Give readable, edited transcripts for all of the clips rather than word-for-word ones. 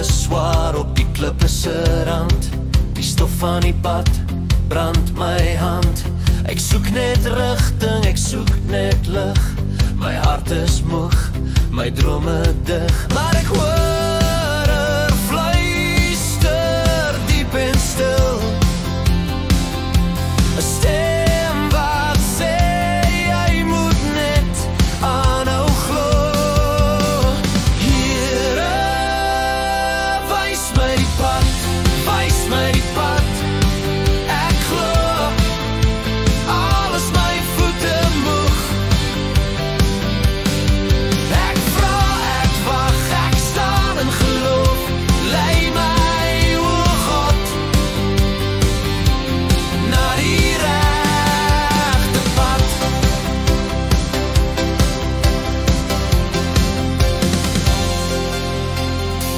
is swaar op die klippe se rand. Die stof van die pad brand my hand. Ek soek net rigting, ek soek net lig. My hart is moeg, my drome dig. Maar ek hoor 'n fluister diep en stil. 'n stem wat sê jy moet net aanhou glo. Here, wys my die pad, wys my die pad. Ek glo, al is my voete moeg. Ek vra, ek wag, ek staan in geloof. Lei my, o God, na die regte pad.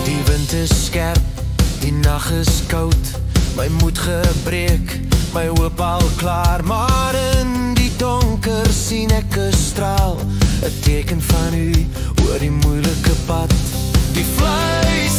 Die wind is skerp, die nag is koud. My moed gebreek, my hoop al klaar. Maar in die donker sien ek 'n straal, 'n teken van u oor die moeilike pad. Die vleis